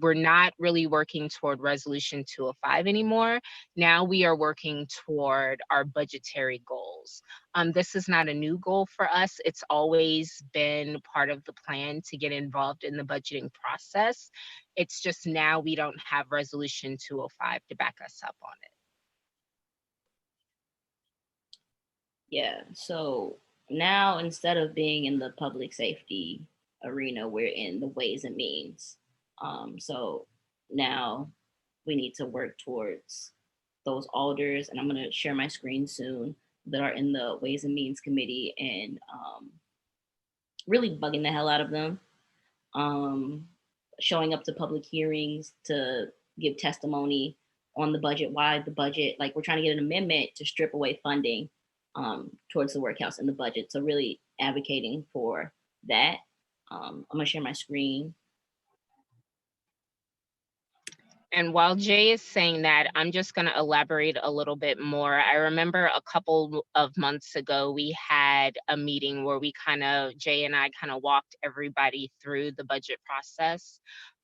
We're not really working toward resolution 205 anymore. Now we are working toward our budgetary goals. This is not a new goal for us. It's always been part of the plan to get involved in the budgeting process. It's just now we don't have resolution 205 to back us up on it. Yeah, so now instead of being in the public safety arena, we're in the ways and means. So now we need to work towards those alders, and I'm going to share my screen soon, that are in the Ways and Means Committee, and really bugging the hell out of them, showing up to public hearings to give testimony on the budget, why the budget, like we're trying to get an amendment to strip away funding towards the workhouse in the budget. So really advocating for that. I'm gonna share my screen. And while Jay is saying that, I'm just going to elaborate a little bit more. I remember a couple of months ago, we had a meeting where Jay and I kind of walked everybody through the budget process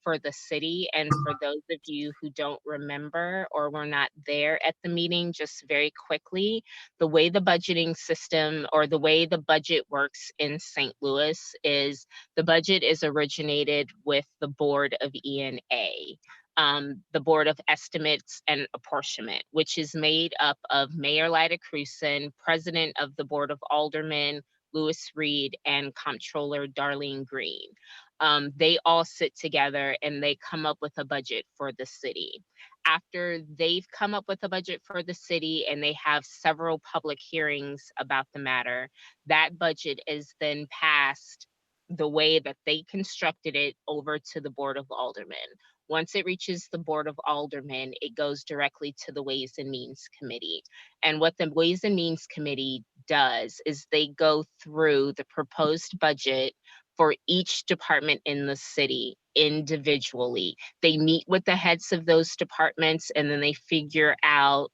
for the city. And for those of you who don't remember or were not there at the meeting, just very quickly, the way the budgeting system or the way the budget works in St. Louis is the budget is originated with the Board of E&A. The Board of Estimates and Apportionment, which is made up of Mayor Lyda Crewson, President of the Board of Aldermen, Louis Reed, and Comptroller Darlene Green. They all sit together and they come up with a budget for the city. After they've come up with a budget for the city and they have several public hearings about the matter, that budget is then passed the way that they constructed it over to the Board of Aldermen. Once it reaches the Board of Aldermen, it goes directly to the Ways and Means Committee. And what the Ways and Means Committee does is they go through the proposed budget for each department in the city individually. They meet with the heads of those departments and then they figure out,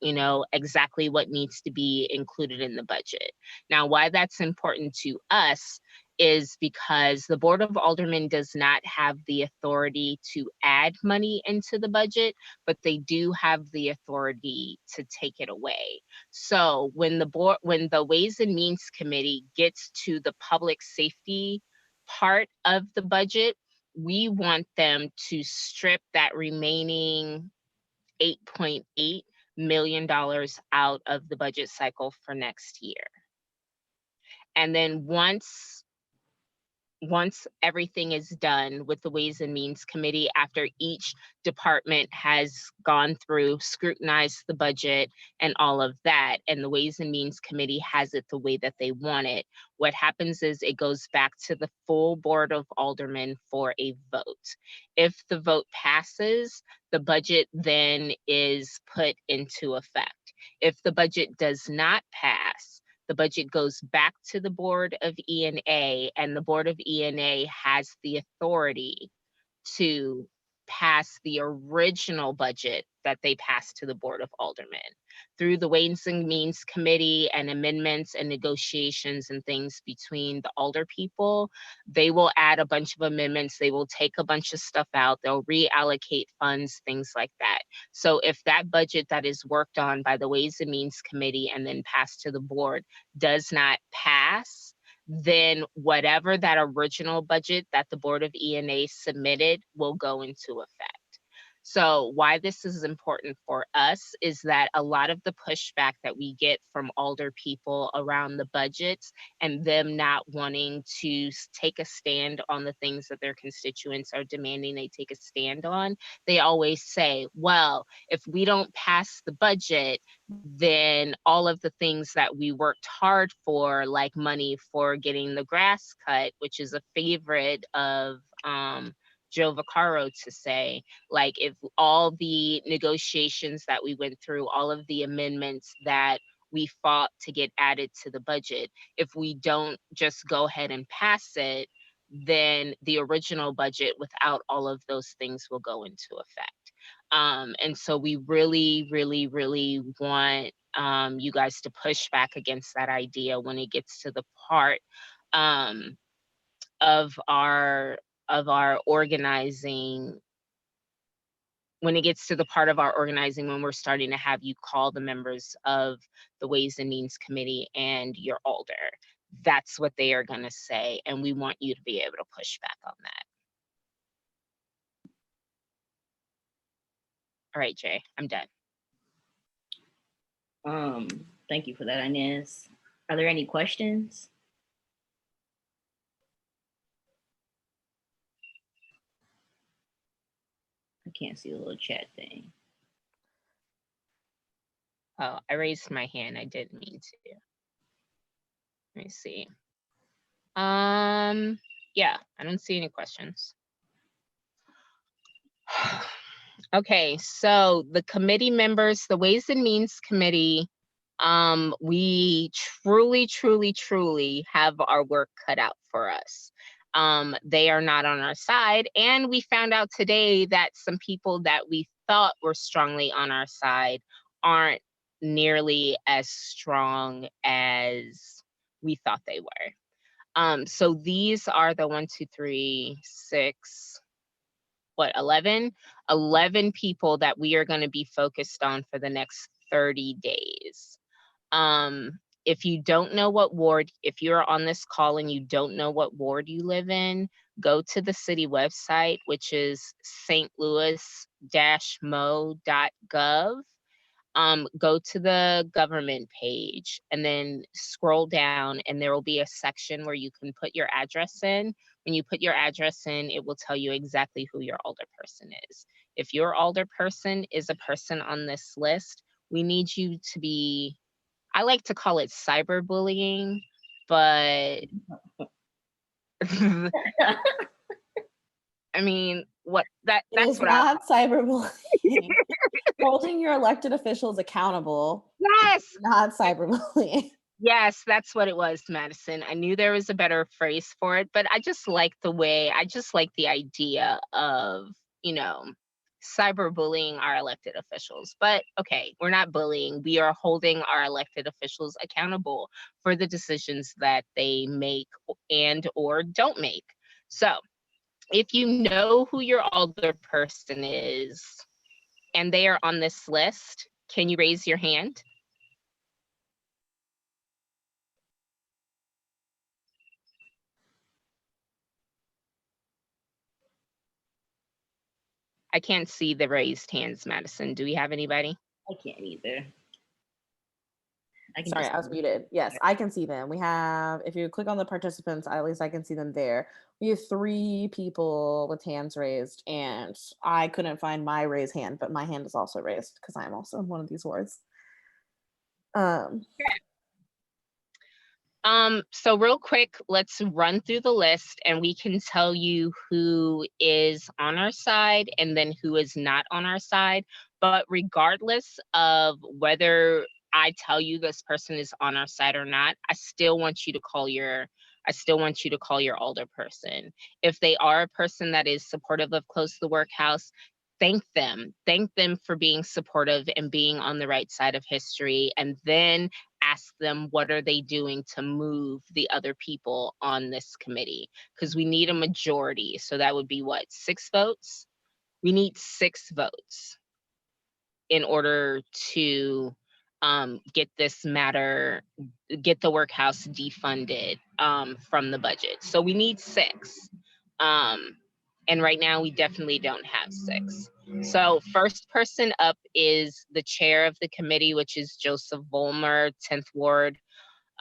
exactly what needs to be included in the budget. Now, why that's important to us is because the Board of Aldermen does not have the authority to add money into the budget, but they do have the authority to take it away. So when the Ways and Means Committee gets to the public safety part of the budget, we want them to strip that remaining $8.8 million out of the budget cycle for next year. And then once everything is done with the Ways and Means Committee, after each department has gone through, scrutinized the budget and all of that, and the Ways and Means Committee has it the way that they want it, what happens is it goes back to the full Board of Aldermen for a vote. If the vote passes, the budget then is put into effect. If the budget does not pass, the budget goes back to the Board of E&A, and the Board of E&A has the authority to pass the original budget that they passed to the Board of Aldermen. Through the Ways and Means Committee and amendments and negotiations and things between the alder people, they will add a bunch of amendments, they will take a bunch of stuff out, they'll reallocate funds, things like that. So if that budget that is worked on by the Ways and Means Committee and then passed to the board does not pass, then whatever that original budget that the Board of E&A submitted will go into effect. So why this is important for us is that a lot of the pushback that we get from alder people around the budgets and them not wanting to take a stand on the things that their constituents are demanding they take a stand on, they always say, well, if we don't pass the budget, then all of the things that we worked hard for, like money for getting the grass cut, which is a favorite of Joe Vaccaro to say, like, if all the negotiations that we went through, all of the amendments that we fought to get added to the budget, if we don't just go ahead and pass it, then the original budget without all of those things will go into effect. And so we really, really, really want you guys to push back against that idea when it gets to the part of our organizing, when it gets to the part of our organizing when we're starting to have you call the members of the Ways and Means Committee and your alder. That's what they are going to say, and we want you to be able to push back on that. All right, Jay, I'm done. Thank you for that, Inez. Are there any questions? I can't see the little chat thing. Oh, I raised my hand. I didn't mean to. Let me see. Yeah, I don't see any questions. Okay, so the committee members, the Ways and Means Committee, we truly, truly, truly have our work cut out for us. They are not on our side, and we found out today that some people that we thought were strongly on our side aren't nearly as strong as we thought they were. So these are the 1, 2, 3, 6, what, 11 people that we are going to be focused on for the next 30 days. If you don't know what ward, if you're on this call and you don't know what ward you live in, go to the city website, which is stlouis-mo.gov. Go to the government page and then scroll down, and there will be a section where you can put your address in. When you put your address in, it will tell you exactly who your alderperson is. If your alderperson is a person on this list, we need you to be, I like to call it cyberbullying, but I mean, It that's is what not cyberbullying. Holding your elected officials accountable. Yes. Not cyberbullying. Yes, that's what it was, Madison. I knew there was a better phrase for it, but I just like the idea of, cyberbullying our elected officials. But okay, we're not bullying. We are holding our elected officials accountable for the decisions that they make and or don't make. So if you know who your alderperson is and they are on this list, can you raise your hand? I can't see the raised hands, Madison. Do we have anybody? I can't either. Sorry, I was muted. Yes, I can see them. We have, if you click on the participants, at least I can see them there. We have 3 people with hands raised, and I couldn't find my raised hand, but my hand is also raised because I'm also in one of these wards. So real quick, let's run through the list and we can tell you who is on our side and then who is not on our side. But regardless of whether I tell you this person is on our side or not, I still want you to call your alderperson. If they are a person that is supportive of Close the Workhouse, thank them for being supportive and being on the right side of history, and then ask them what are they doing to move the other people on this committee, because we need a majority. So that would be what, 6 votes? We need 6 votes in order to get the workhouse defunded from the budget. So we need 6. And right now we definitely don't have 6. So first person up is the chair of the committee, which is Joseph Vollmer, 10th Ward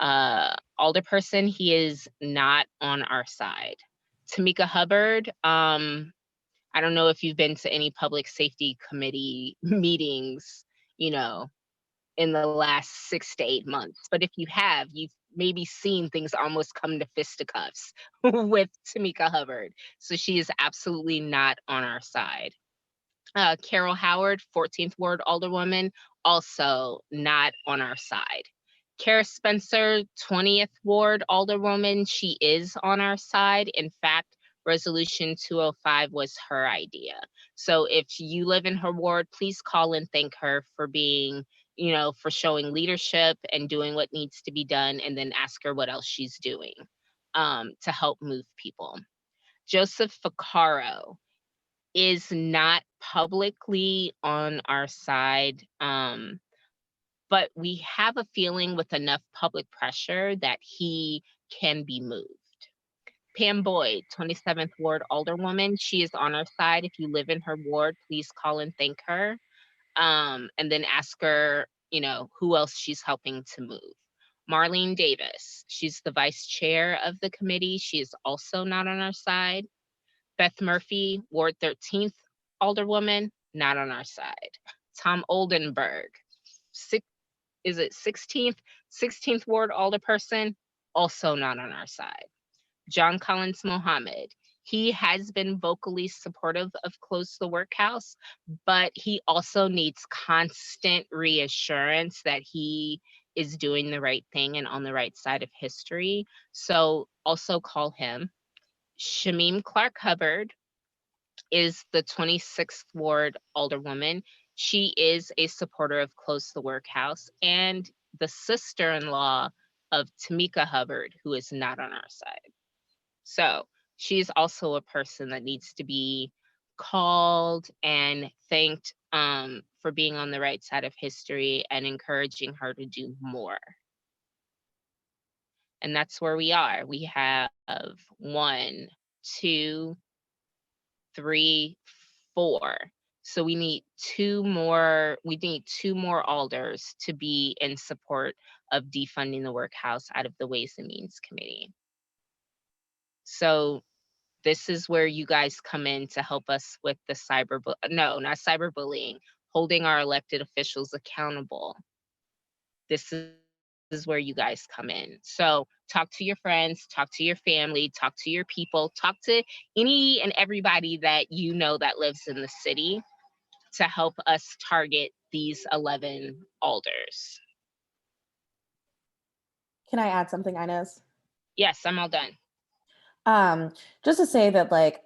alderperson. He is not on our side. Tamika Hubbard, I don't know if you've been to any public safety committee meetings, in the last 6 to 8 months, but if you have, you've maybe seen things almost come to fisticuffs with Tamika Hubbard. So she is absolutely not on our side. Carol Howard, 14th Ward Alderwoman, also not on our side. Kara Spencer, 20th Ward Alderwoman, she is on our side. In fact, Resolution 205 was her idea. So if you live in her ward, please call and thank her for being, for showing leadership and doing what needs to be done, and then ask her what else she's doing to help move people. Joseph Ficcaro is not publicly on our side, but we have a feeling with enough public pressure that he can be moved. Pam Boyd, 27th Ward Alderwoman, she is on our side. If you live in her ward, please call and thank her, and then ask her, who else she's helping to move. Marlene Davis, she's the vice chair of the committee. She is also not on our side. Beth Murphy, Ward 13th Alderwoman, not on our side. Tom Oldenburg, 16th Ward Alderperson, also not on our side. John Collins Mohammed, he has been vocally supportive of Close the Workhouse, but he also needs constant reassurance that he is doing the right thing and on the right side of history. So also call him. Shamim Clark Hubbard is the 26th Ward Alderwoman. She is a supporter of Close the Workhouse and the sister-in-law of Tamika Hubbard, who is not on our side. So she's also a person that needs to be called and thanked for being on the right side of history and encouraging her to do more. And that's where we are. We have 1, 2, 3, 4. So we need 2 more. We need 2 more alders to be in support of defunding the workhouse out of the Ways and Means Committee. So this is where you guys come in to help us with the not cyberbullying, holding our elected officials accountable. This is where you guys come in. So talk to your friends, talk to your family, talk to your people, talk to any and everybody that you know that lives in the city to help us target these 11 alders. Can I add something, Inez? Yes, I'm all done. Just to say that, like,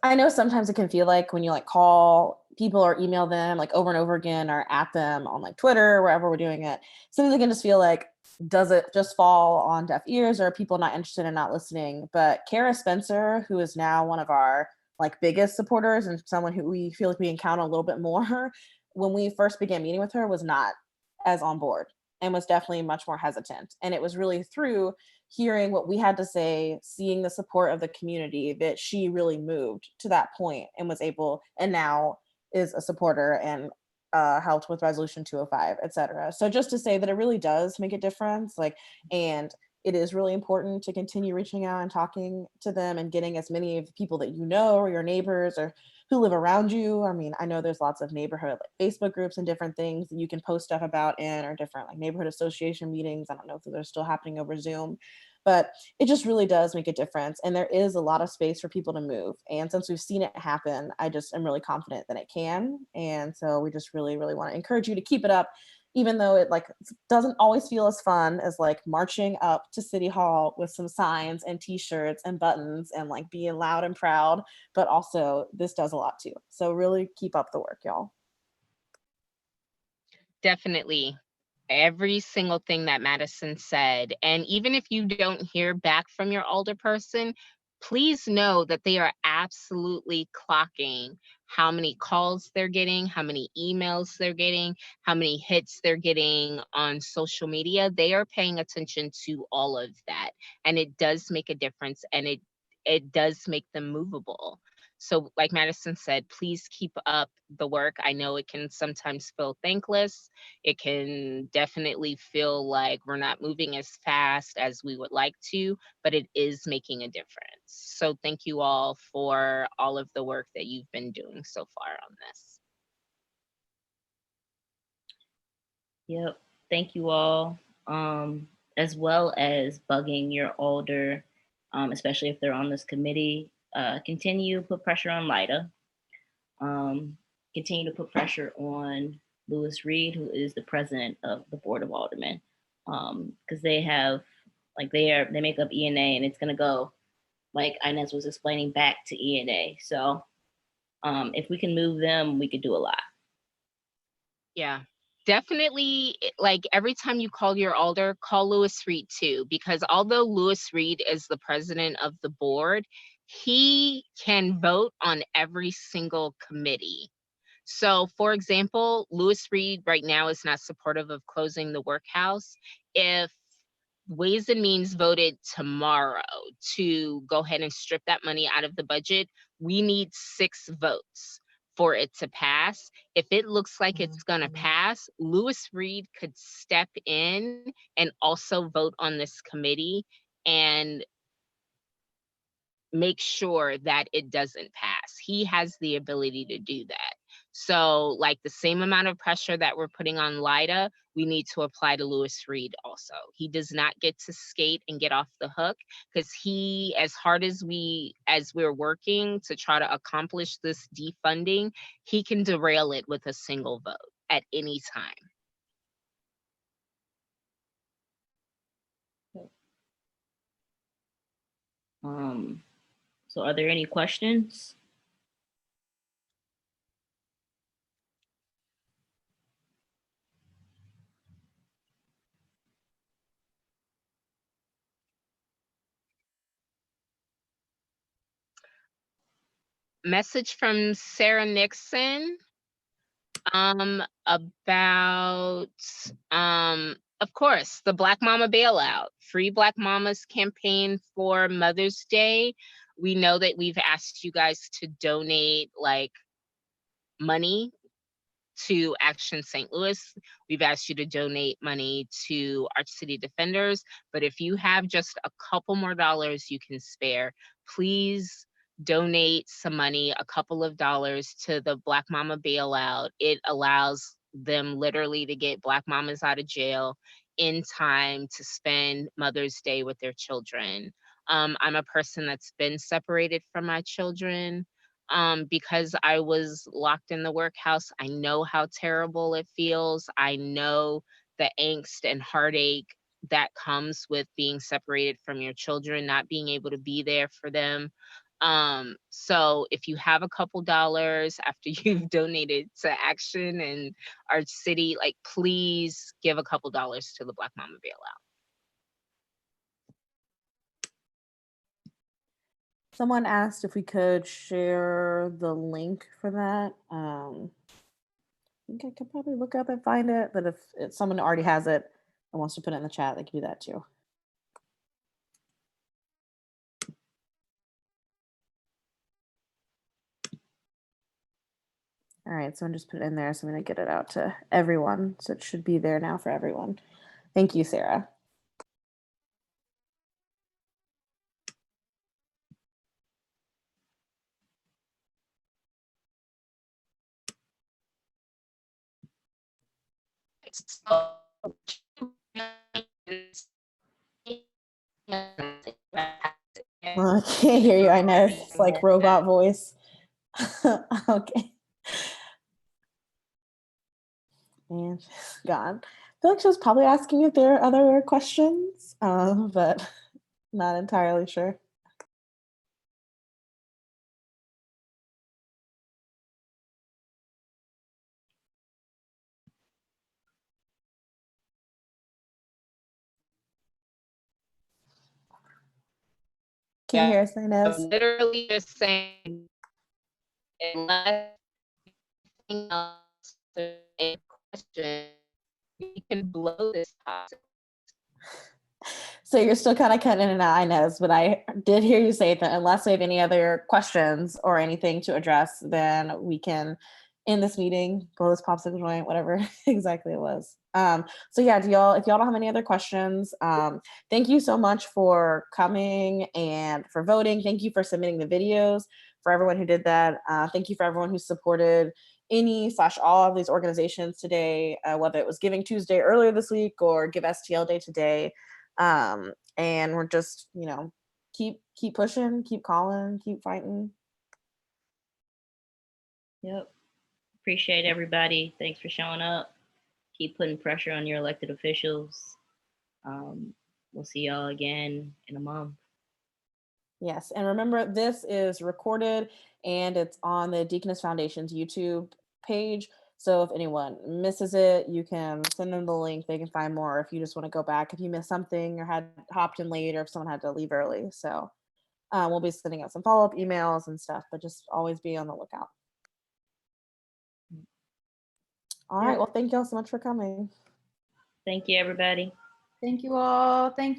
I know sometimes it can feel like when you like call people or email them like over and over again or at them on like Twitter or wherever we're doing it, sometimes it can just feel like, does it just fall on deaf ears or are people not interested and not listening? But Kara Spencer, who is now one of our like biggest supporters and someone who we feel like we encounter a little bit more, when we first began meeting with her was not as on board and was definitely much more hesitant. And it was really through hearing what we had to say, seeing the support of the community, that she really moved to that point and was able, and now is a supporter and helped with Resolution 205, et cetera. So just to say that it really does make a difference, like, and it is really important to continue reaching out and talking to them and getting as many of the people that you know or your neighbors or who live around you. I mean, I know there's lots of neighborhood like Facebook groups and different things that you can post stuff about in, or different like neighborhood association meetings. I don't know if they're still happening over Zoom, but it just really does make a difference. And there is a lot of space for people to move. And since we've seen it happen, I just am really confident that it can. And so we just really, really want to encourage you to keep it up, even though it like doesn't always feel as fun as like marching up to City Hall with some signs and t-shirts and buttons and like being loud and proud, but also this does a lot too. So really keep up the work, y'all. Definitely. Every single thing that Madison said. And even if you don't hear back from your older person, please know that they are absolutely clocking how many calls they're getting, how many emails they're getting, how many hits they're getting on social media. They are paying attention to all of that. And it does make a difference, and it does make them movable. So like Madison said, please keep up the work. I know it can sometimes feel thankless. It can definitely feel like we're not moving as fast as we would like to, but it is making a difference. So thank you all for all of the work that you've been doing so far on this. Yep. Thank you all. As well as bugging your older, especially if they're on this committee. Continue to put pressure on LIDA. Continue to put pressure on Lewis Reed, who is the president of the Board of Aldermen, because they have, like, they make up ENA, and it's gonna go, like Inez was explaining, back to ENA. So if we can move them, we could do a lot. Yeah. Definitely, like every time you call your alder, call Lewis Reed too, because although Lewis Reed is the president of the board, he can vote on every single committee. So, for example, Lewis Reed right now is not supportive of closing the workhouse. If Ways and Means voted tomorrow to go ahead and strip that money out of the budget, we need 6 votes for it to pass. If it looks like it's going to pass, Lewis Reed could step in and also vote on this committee and make sure that it doesn't pass. He has the ability to do that. So, like, the same amount of pressure that we're putting on LIDA, we need to apply to Lewis Reed also. He does not get to skate and get off the hook, because he, as hard as we're working to try to accomplish this defunding, he can derail it with a single vote at any time. So are there any questions? message from Sarah Nixon about of course the Black Mama bailout, Free Black Mamas campaign for Mother's Day. We know that we've asked you guys to donate like money to Action St. Louis. We've asked you to donate money to Arch City Defenders, but if you have just a couple more dollars you can spare, please donate some money, a couple of dollars to the Black Mama bailout. It allows them literally to get Black mamas out of jail in time to spend Mother's Day with their children. I'm a person that's been separated from my children. Because I was locked in the workhouse. I know how terrible it feels. I know the angst and heartache that comes with being separated from your children, not being able to be there for them. So if you have a couple dollars after you've donated to Action and Arch City, like please give a couple dollars to the Black Mama bailout. Someone asked if we could share the link for that. I think I could probably look up and find it, but if someone already has it and wants to put it in the chat, they can do that too. All right, someone just put it in there, so I'm going to get it out to everyone. So it should be there now for everyone. Thank you, Sarah. Well, I can't hear you. I know it's like robot voice. Okay. And she's gone. I feel like she was probably asking if there are other questions, but not entirely sure. Can you hear us, Inez? I'm literally just saying, unless anything else, there's a question, we can blow this topic. So you're still kind of cutting in and out, Inez, but I did hear you say that unless we have any other questions or anything to address, then we can end this meeting, blow this popsicle joint, whatever exactly it was. So yeah, if y'all don't have any other questions, thank you so much for coming and for voting. Thank you for submitting the videos, for everyone who did that. Thank you for everyone who supported any/all of these organizations today, whether it was Giving Tuesday earlier this week or Give STL Day today. And we're just, keep pushing, keep calling, keep fighting. Yep. Appreciate everybody. Thanks for showing up. Keep putting pressure on your elected officials. We'll see y'all again in a month. Yes, and remember, this is recorded and it's on the Deaconess Foundation's YouTube page. So if anyone misses it, you can send them the link. They can find more if you just want to go back, if you missed something or had hopped in late or if someone had to leave early. So we'll be sending out some follow-up emails and stuff, but just always be on the lookout. All right. Well, thank you all so much for coming. Thank you, everybody. Thank you all. Thank